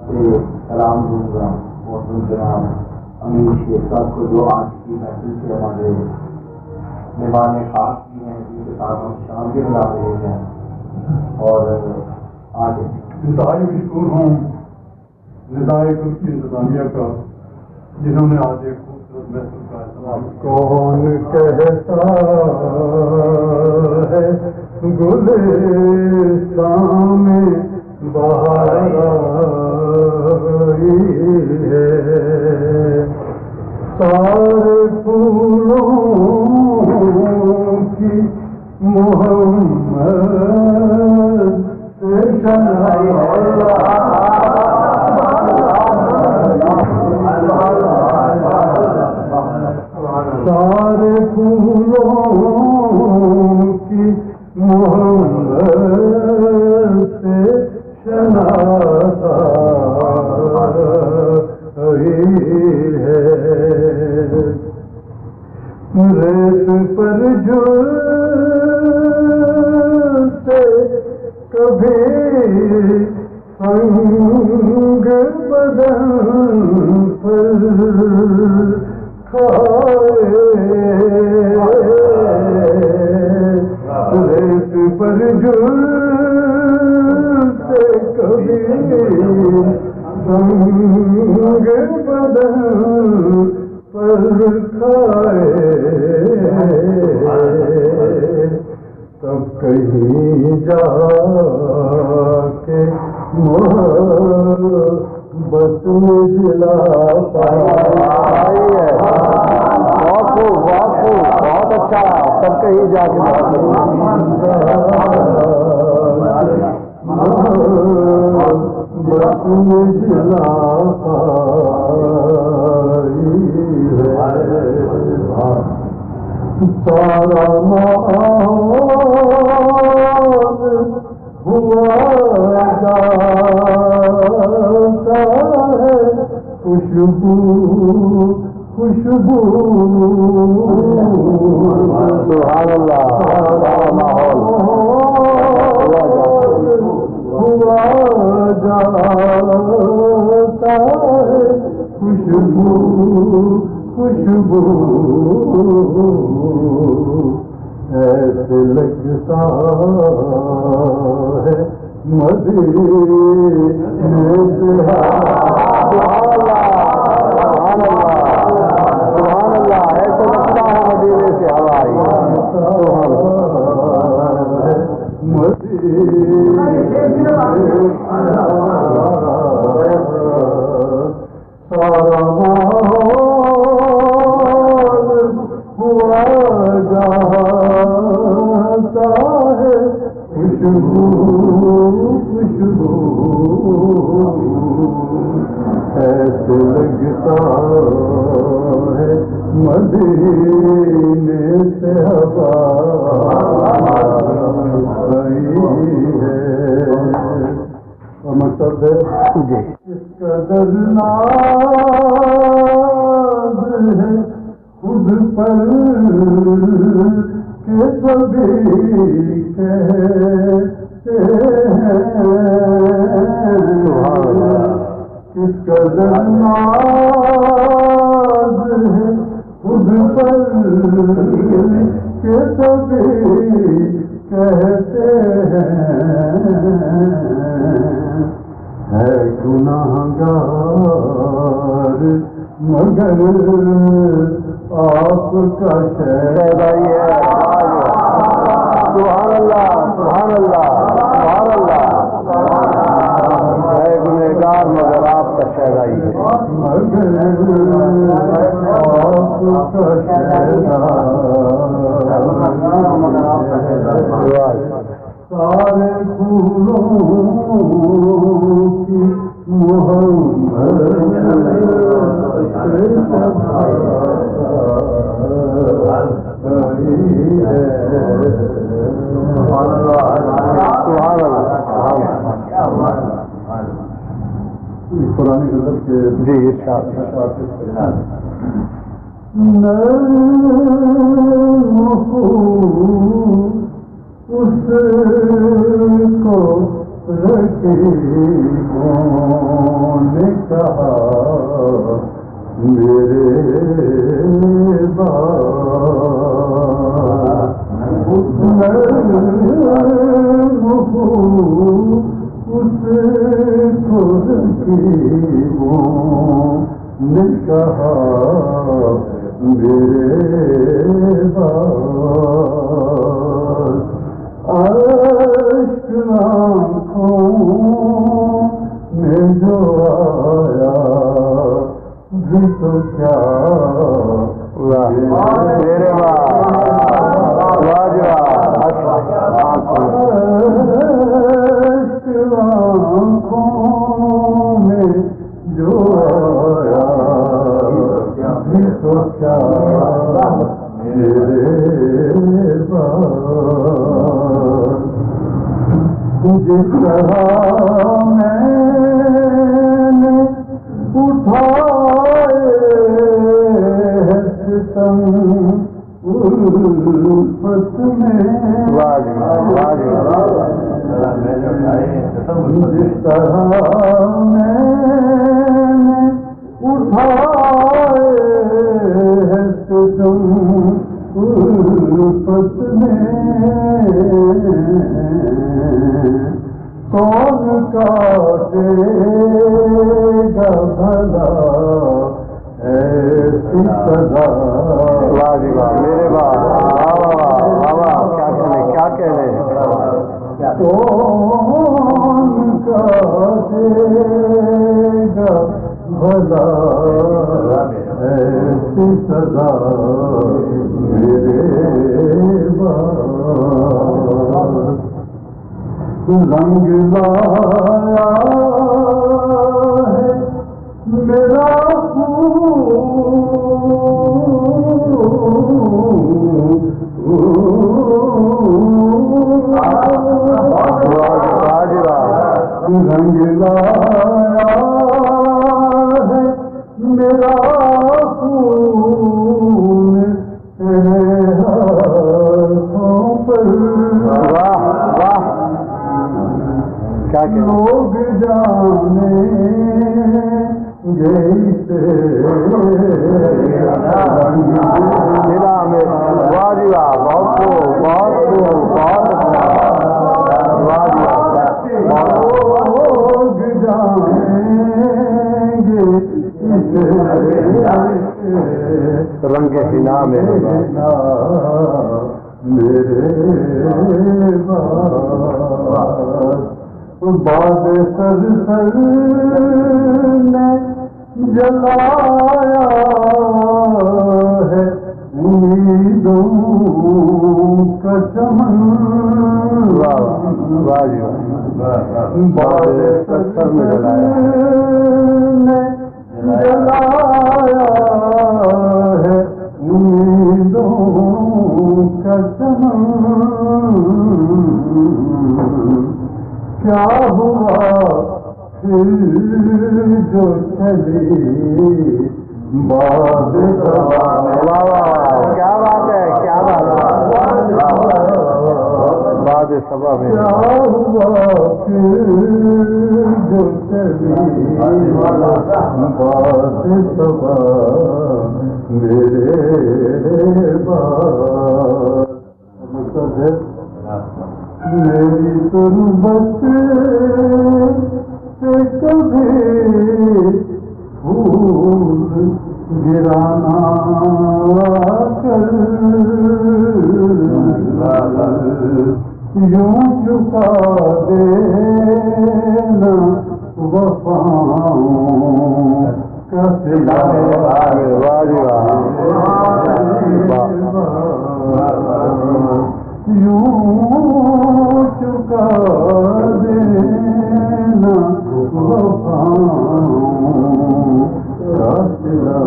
سے سلام دوں گا محترم جناب امین شیخ صاحب کو، جو آج کی محفل سے ہمارے مہمان خاص بھی ہیں، جن کے ساتھ ہم شام بھی منا رہے ہیں. اور آج انتہائی مشکور ہوں ندائے گل کی انتظامیہ کا، جنہوں نے آج ایک خوبصورت محفل کا اہتمام. کون کہتا ہے گلستان میں بہار آئی ہے، سارے پھولوں کی محمد سے سارے پھولوں کی محمد سے شناسائی ہے، ریت پر جلتے کبھی سنگ بدن پر ریت پر جلتے کبھی سنگ بدن پر کھائے، تب کہیں جا کے محبت میں جلا پائی ہے. بہت اچھا، تب کہیں جا کے محبت میں جلا پائی ہے. سارا ماحول ہوا جاتا ہے خوشبو خوشبو. سبحان اللہ. سارا ماحول ہوا جاتا ہے خوشبو خوشبو. ایسے لگتا ہے مدینے سے. ایسے لگتا ہے مدینے سے ہوا آئی. سارا ہوا جاتا ہے خوشبو خوشبو. ایسے لگتا ہے مدینے سے ہوا آئی ہے. مقصد ہے اس قدر ناز ہے خود پر کہ سبھی کہتے ہیں، کس قدر ناز ہے خود پر کہ سبھی کہتے ہیں، ہے گناہگار مگر آپ کا شہدائی ہے. سبحان اللہ سبحان اللہ سبحان اللہ. ہے گنہگار مگر آپ کا شہدائی ہے، مگر آپ کا شہدائی. سارے پھولوں کی محمد قرآن غزل کے جی ارشاد اس کو رکھی کون کہا میرے بات اسے خود کی نے کہا میرے بات عشق آنکھوں میں جو آیا بھی تو کیا میرے آنکھوں میں جو آیا بھی تو کیا میرے بات جس طرح میں نے اٹھائے ستم الفت میں جس طرح میں نے اٹھائے ستم الفت میں کون کاٹے گا بھلا ایسی سزا میرے کیا کہنے کون کاٹے گا بھلا ایسی سزا میرے بات رنگ لایا ہے میرا رنگ لایا ہے میرا خون تیرے ہاتھوں پر لوگ جانیں گے رنگ حنا میں میرے باد سر سر نے جلایا ہے امیدوں کا چمن باد سر سر نے جلایا ہے امیدوں کا چمن کیا ہوا پھر جو چلی باد کیا بات ہے باد سبا میں کیا ہوا پھر جو چلی باد سبا میرے بات میری تربت سے کبھی پھول گرانا کر یوں چکا دینا وفاؤں کا صلہ یوں چکا دینا وفاؤں کا صلہ